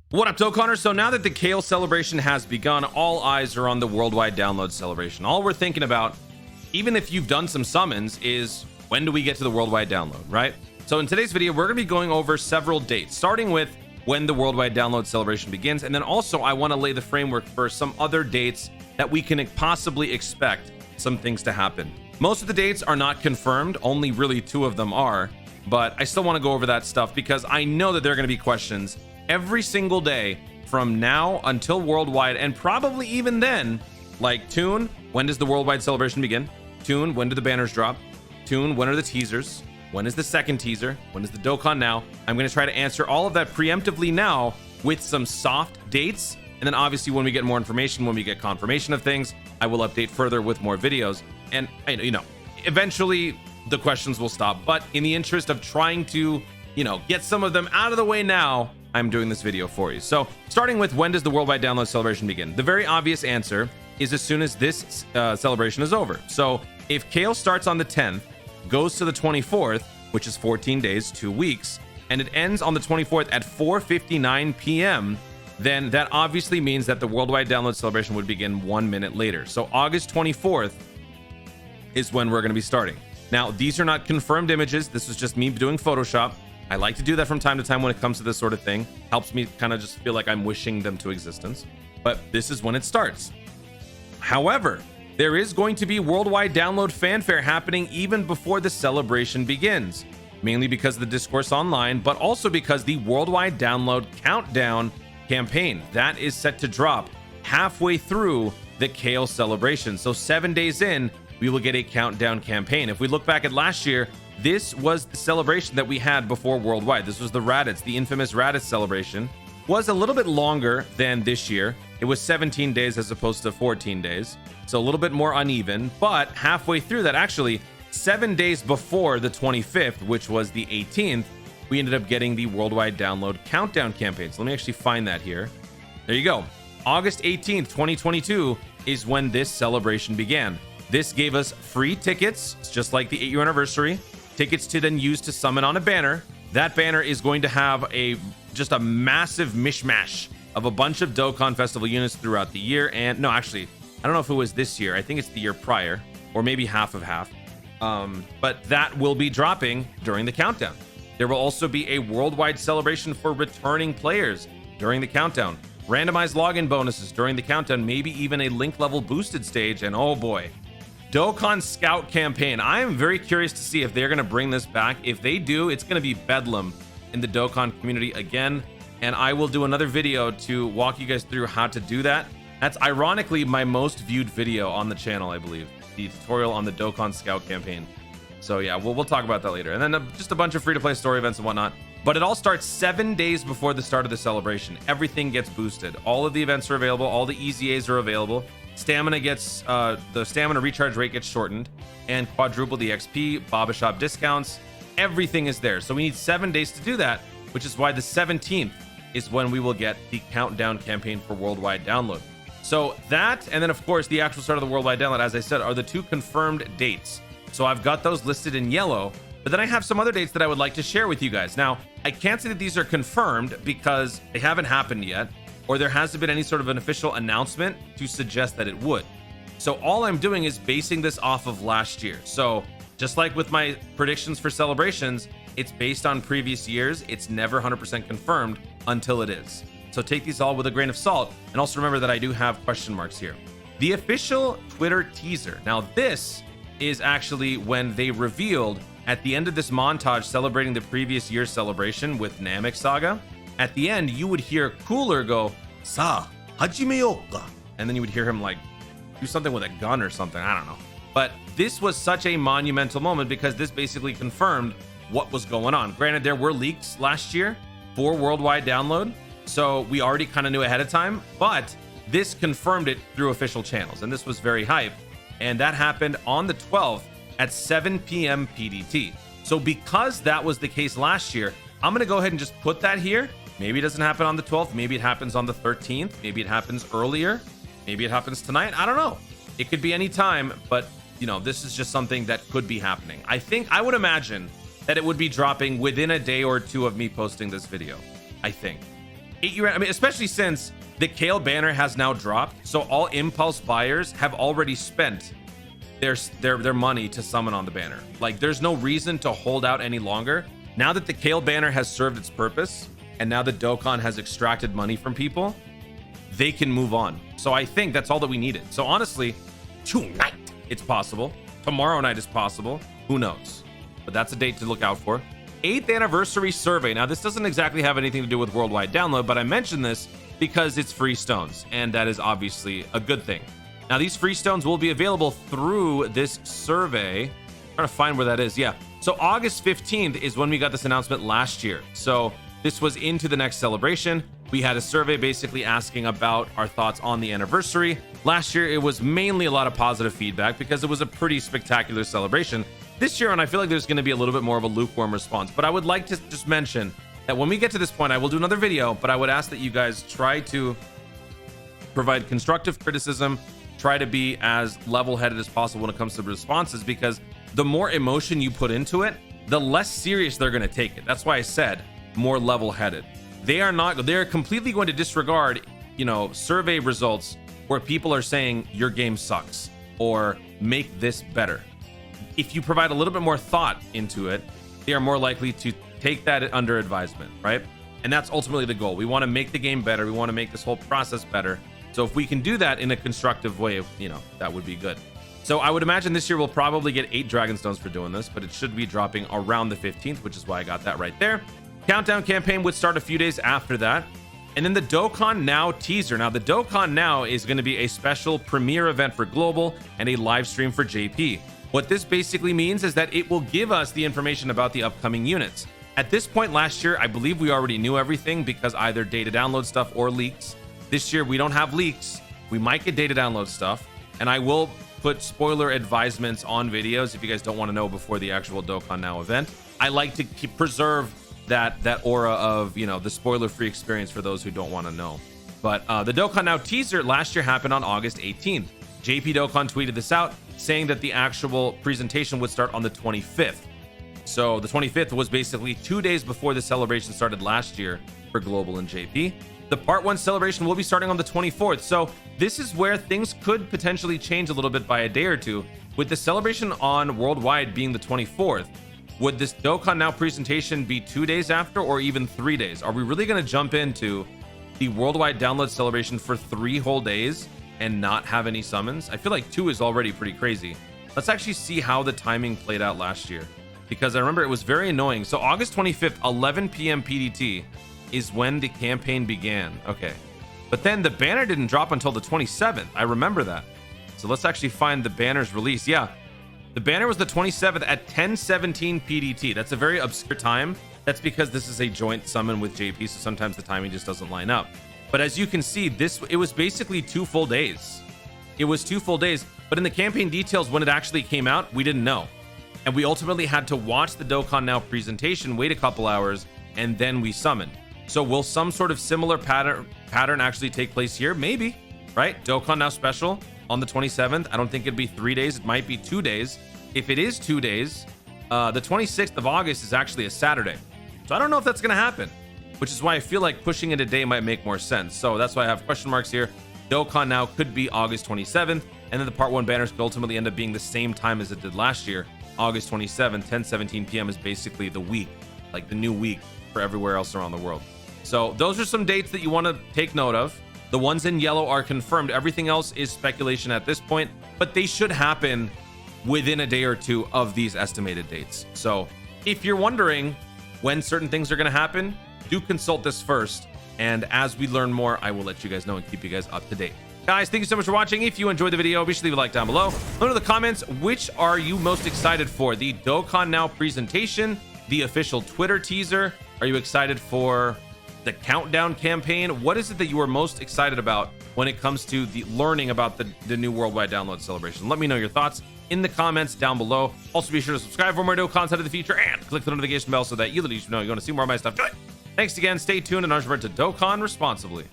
What up, Dokkaners? So now that the Kale celebration has begun, all eyes are on the worldwide download celebration. All we're thinking about, even if you've done some summons, is when do we get to the worldwide download, right? So in today's video, we're going to be going over several dates, starting with when the worldwide download celebration begins. And then also I want to lay the framework for some other dates that we can possibly expect some things to happen. Most of the dates are not confirmed. Only really 2 of them are, but I still want to go over that stuff because I know that there are going to be questions every single day from now until worldwide, and probably even then, like, Tune, when does the worldwide celebration begin? Tune, when do the banners drop? Tune, when are the teasers? When is the second teaser? When is the Dokkan now? I'm going to try to answer all of that preemptively now with some soft dates, and then obviously when we get more information, when we get confirmation of things, I will update further with more videos. And eventually the questions will stop, but in the interest of trying to get some of them out of the way now, I'm doing this video for you. So starting with when does the worldwide download celebration begin? The very obvious answer is as soon as this celebration is over. So if Kale starts on the 10th, goes to the 24th, which is 14 days, 2 weeks, and it ends on the 24th at 4:59 p.m., then that obviously means that the worldwide download celebration would begin 1 minute later. So August 24th is when we're going to be starting. Now, these are not confirmed images. This is just me doing Photoshop. I like to do that from time to time when it comes to this sort of thing. Helps me kind of just feel like I'm wishing them to existence. But this is when it starts. However, there is going to be worldwide download fanfare happening even before the celebration begins. Mainly because of the discourse online, but also because the worldwide download countdown campaign that is set to drop halfway through the Kale celebration. So 7 days in, we will get a countdown campaign. If we look back at last year, this was the celebration that we had before worldwide. This was the Raditz, the infamous Raditz celebration. Was a little bit longer than this year. It was 17 days as opposed to 14 days. So a little bit more uneven, but halfway through that, actually 7 days before the 25th, which was the 18th, we ended up getting the worldwide download countdown campaign. So let me actually find that here. There you go. August 18th, 2022 is when this celebration began. This gave us free tickets, just like the 8-year anniversary. Tickets to then use to summon on a banner. That banner is going to have just a massive mishmash of a bunch of Dokkan Festival units throughout the year. And no, actually, I don't know if it was this year. I think it's the year prior, or maybe half of half. But that will be dropping during the countdown. There will also be a worldwide celebration for returning players during the countdown. Randomized login bonuses during the countdown, maybe even a link level boosted stage. And oh boy, Dokkan Scout campaign. I am very curious to see if they're going to bring this back. If they do, it's going to be bedlam in the Dokkan community again. And I will do another video to walk you guys through how to do that. That's ironically my most viewed video on the channel, I believe. The tutorial on the Dokkan Scout campaign. So yeah, we'll talk about that later. And then just a bunch of free-to-play story events and whatnot. But it all starts 7 days before the start of the celebration. Everything gets boosted. All of the events are available. All the EZAs are available. Stamina gets, the stamina recharge rate gets shortened, and quadruple the XP, Baba Shop discounts, everything is there. So we need 7 days to do that, which is why the 17th is when we will get the countdown campaign for worldwide download. So that, and then of course, the actual start of the worldwide download, as I said, are the 2 confirmed dates. So I've got those listed in yellow, but then I have some other dates that I would like to share with you guys. Now, I can't say that these are confirmed because they haven't happened yet, or there hasn't been any sort of an official announcement to suggest that it would. So all I'm doing is basing this off of last year. So just like with my predictions for celebrations, it's based on previous years. It's never 100% confirmed until it is. So take these all with a grain of salt. And also remember that I do have question marks here. The official Twitter teaser. Now this is actually when they revealed at the end of this montage celebrating the previous year's celebration with Namek Saga. At the end, you would hear Cooler go, "Sa, hajimeyo ka," and then you would hear him like do something with a gun or something. I don't know. But this was such a monumental moment because this basically confirmed what was going on. Granted, there were leaks last year for worldwide download, so we already kind of knew ahead of time, but this confirmed it through official channels, and this was very hype. And that happened on the 12th at 7 p.m. PDT. So because that was the case last year, I'm going to go ahead and just put that here. Maybe it doesn't happen on the 12th. Maybe it happens on the 13th. Maybe it happens earlier. Maybe it happens tonight. I don't know. It could be any time, but this is just something that could be happening. I would imagine that it would be dropping within a day or 2 of me posting this video. I think. I mean, especially since the Kale banner has now dropped, so all impulse buyers have already spent their money to summon on the banner. Like, there's no reason to hold out any longer. Now that the Kale banner has served its purpose, and now that Dokkan has extracted money from people, they can move on. So I think that's all that we needed. So honestly, tonight it's possible. Tomorrow night is possible. Who knows? But that's a date to look out for. 8th anniversary survey. Now, this doesn't exactly have anything to do with worldwide download, but I mentioned this because it's free stones, and that is obviously a good thing. Now, these free stones will be available through this survey. I'm trying to find where that is. Yeah. So August 15th is when we got this announcement last year. So this was into the next celebration. We had a survey basically asking about our thoughts on the anniversary. Last year, it was mainly a lot of positive feedback because it was a pretty spectacular celebration. This year, and I feel like there's going to be a little bit more of a lukewarm response, but I would like to just mention that when we get to this point, I will do another video, but I would ask that you guys try to provide constructive criticism, try to be as level-headed as possible when it comes to responses, because the more emotion you put into it, the less serious they're going to take it. That's why I said more level-headed. They're completely going to disregard, survey results where people are saying your game sucks or make this better. If you provide a little bit more thought into it, they are more likely to take that under advisement, right? And that's ultimately the goal. We want to make the game better. We want to make this whole process better. So if we can do that in a constructive way, that would be good. So I would imagine this year we'll probably get 8 Dragon Stones for doing this, but it should be dropping around the 15th, which is why I got that right there. Countdown campaign would start a few days after that. And then the Dokkan Now teaser. Now, the Dokkan Now is going to be a special premiere event for Global and a live stream for JP. What this basically means is that it will give us the information about the upcoming units. At this point last year, I believe we already knew everything because either data download stuff or leaks. This year, we don't have leaks. We might get data download stuff. And I will put spoiler advisements on videos if you guys don't want to know before the actual Dokkan Now event. I like to preserve that aura of, the spoiler-free experience for those who don't want to know. But the Dokkan Now teaser last year happened on August 18th. JP Dokkan tweeted this out, saying that the actual presentation would start on the 25th. So the 25th was basically 2 days before the celebration started last year for Global and JP. The Part 1 celebration will be starting on the 24th. So this is where things could potentially change a little bit by a day or two. With the celebration on Worldwide being the 24th, would this Dokkan Now presentation be 2 days after or even 3 days? Are we really going to jump into the Worldwide download celebration for 3 whole days and not have any summons? I feel like 2 is already pretty crazy. Let's actually see how the timing played out last year, because I remember it was very annoying. So August 25th, 11 p.m. PDT is when the campaign began. Okay. But then the banner didn't drop until the 27th. I remember that. So let's actually find the banner's release. Yeah. The banner was the 27th at 10:17 PDT. That's a very obscure time. That's because this is a joint summon with JP, so sometimes the timing just doesn't line up. But as you can see, it was basically 2 full days. It was 2 full days, but in the campaign details, when it actually came out, we didn't know. And we ultimately had to watch the Dokkan Now presentation, wait a couple hours, and then we summoned. So will some sort of similar pattern actually take place here? Maybe, right? Dokkan Now special on the 27th. I don't think it'd be 3 days. It might be 2 days. If it is 2 days, the 26th of August is actually a Saturday. So I don't know if that's going to happen, which is why I feel like pushing it a day might make more sense. So that's why I have question marks here. Dokkan Now could be August 27th, and then the Part 1 banners could ultimately end up being the same time as it did last year. August 27th, 10:17 p.m. is basically the week, like the new week for everywhere else around the world. So those are some dates that you want to take note of. The ones in yellow are confirmed. Everything else is speculation at this point, but they should happen within a day or two of these estimated dates. So if you're wondering when certain things are going to happen, do consult this first. And as we learn more, I will let you guys know and keep you guys up to date. Guys, thank you so much for watching. If you enjoyed the video, be sure to leave a like down below. Let me know in the comments, which are you most excited for? The Dokkan Now presentation, the official Twitter teaser? Are you excited for the countdown campaign? What is it that you are most excited about when it comes to the learning about the new worldwide download celebration? Let me know your thoughts in the comments down below. Also, be sure to subscribe for more Dokkan content in the future and click the notification bell so that you know you want to see more of my stuff. Do it. Thanks again. Stay tuned and remember to Dokkan responsibly.